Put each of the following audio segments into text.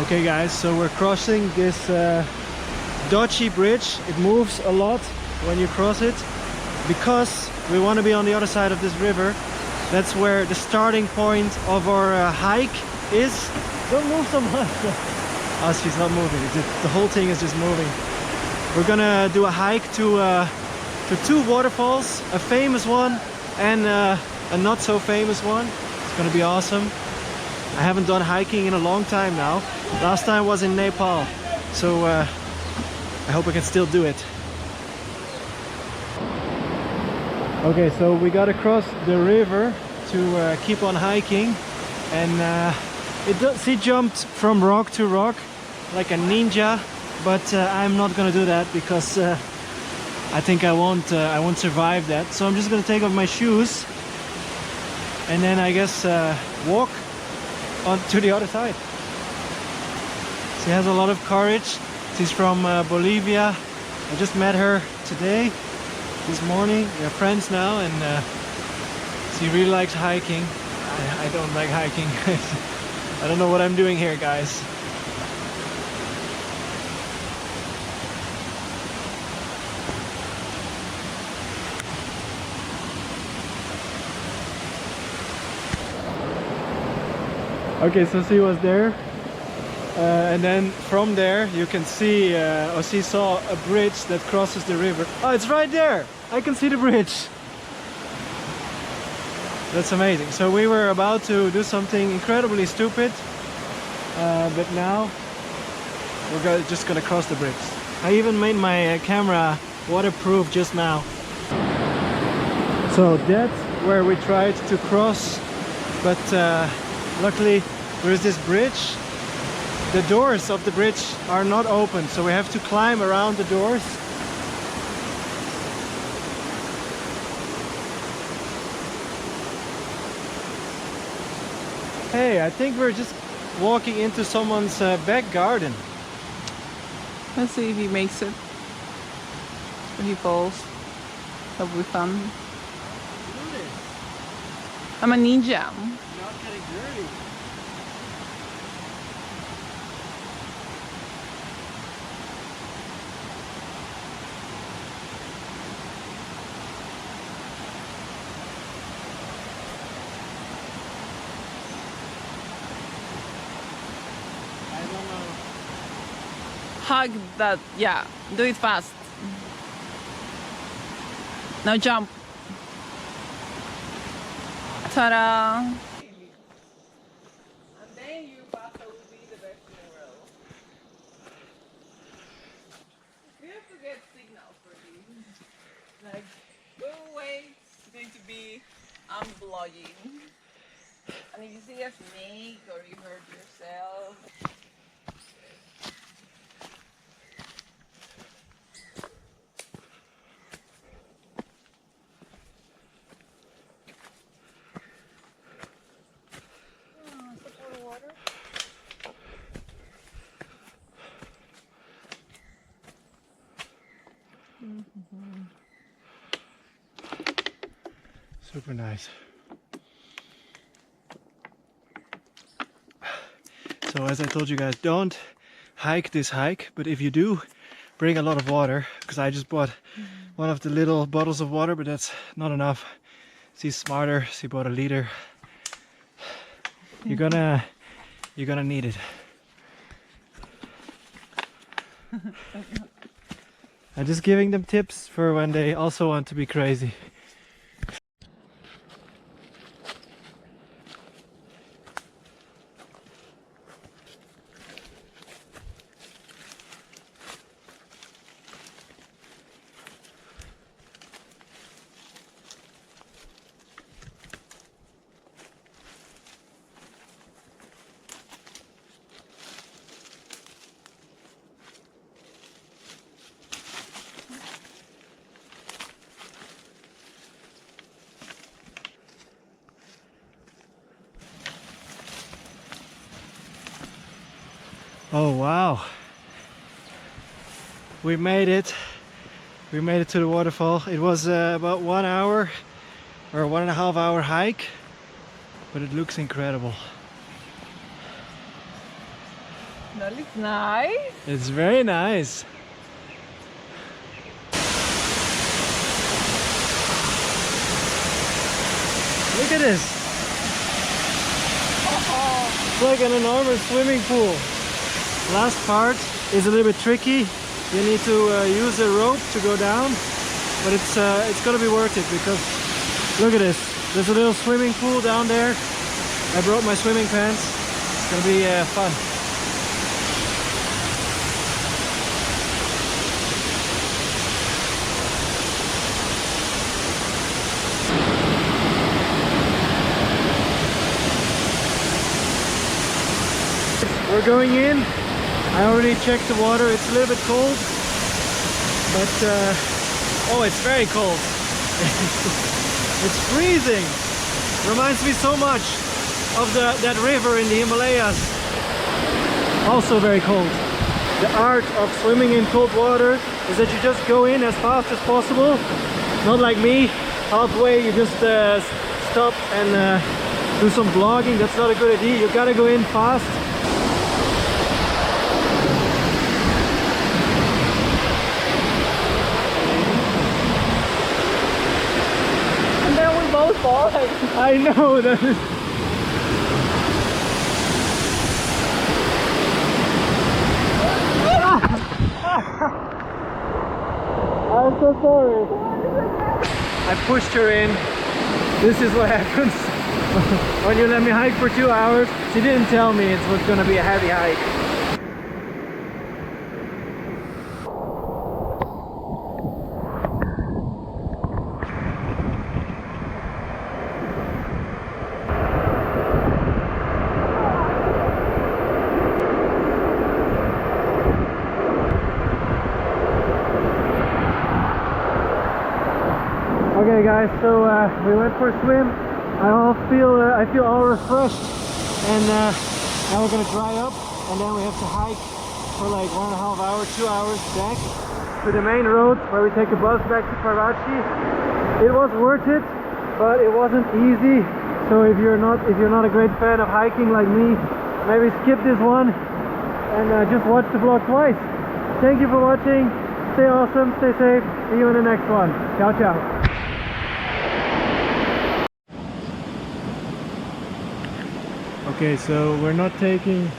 Okay guys, so we're crossing this dodgy bridge. It moves a lot when you cross it because we want to be on the other side of this river. That's where the starting point of our hike is. Don't move so much. Oh, she's not moving. The whole thing is just moving. We're gonna do a hike to two waterfalls, a famous one and a not so famous one. It's gonna be awesome. I haven't done hiking in a long time now. Last time was in Nepal, so I hope I can still do it. Okay, so we gotta cross the river to keep on hiking, and she jumped from rock to rock like a ninja, but I'm not gonna do that because I think I won't survive that. So I'm just gonna take off my shoes and then I guess walk on to the other side. She has a lot of courage. She's from Bolivia. I just met her today, this morning. We are friends now, and she really likes hiking. I don't like hiking. I don't know what I'm doing here, guys. Okay, so she was there, and then from there you can see, or she saw a bridge that crosses the river. Oh, it's right there! I can see the bridge! That's amazing. So we were about to do something incredibly stupid, but now we're just gonna cross the bridge. I even made my camera waterproof just now. So that's where we tried to cross, but luckily there is this bridge. The doors of the bridge are not open, so we have to climb around the doors. Hey, I think we're just walking into someone's back garden. Let's see if he makes it. Or he falls. That'll be fun. I'm a ninja. Not getting dirty. I don't know. Hug that, yeah. Do it fast. Now jump. Ta-da! And then you pasta will be the best in the world. We have to get signals for this. Like, go away, it's going to be unvlogging. And if you see a snake or you hurt yourself, Super nice. So as I told you guys, don't hike this hike, but if you do, bring a lot of water, because I just bought one of the little bottles of water, but that's not enough. She's smarter, she bought a liter. You're gonna need it. I'm just giving them tips for when they also want to be crazy. Oh wow, we made it to the waterfall. It was about 1 hour or 1.5 hour hike, but it looks incredible. That looks nice. It's very nice. Look at this. It's like an enormous swimming pool. Last part is a little bit tricky. You need to use a rope to go down, but it's gonna be worth it because look at this. There's a little swimming pool down there. I brought my swimming pants. It's gonna be fun. We're going in. I already checked the water. It's a little bit cold, but oh, it's very cold. It's freezing. Reminds me so much of that river in the Himalayas. Also very cold. The art of swimming in cold water is that you just go in as fast as possible. Not like me, halfway you just stop and do some vlogging. That's not a good idea. You gotta go in fast. I know that is... I'm so sorry. I pushed her in. This is what happens when you let me hike for 2 hours. She didn't tell me it was going to be a heavy hike. Okay guys, so we went for a swim. I feel all refreshed, and now we're gonna dry up, and then we have to hike for like 1.5 hours, 2 hours back to the main road where we take a bus back to Paraty. It was worth it, but it wasn't easy. So if you're not a great fan of hiking like me, maybe skip this one and just watch the vlog twice. Thank you for watching. Stay awesome, stay safe. See you in the next one. Ciao, ciao. Okay, so we're not taking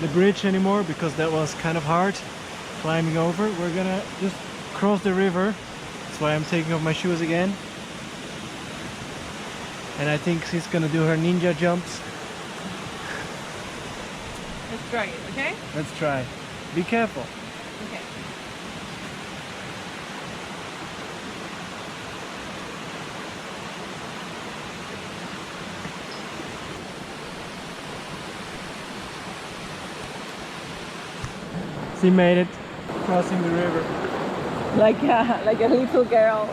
the bridge anymore because that was kind of hard climbing over. We're gonna just cross the river. That's why I'm taking off my shoes again. And I think she's gonna do her ninja jumps. Let's try it, okay? Let's try. Be careful. Okay. She made it, crossing the river. Like a little girl.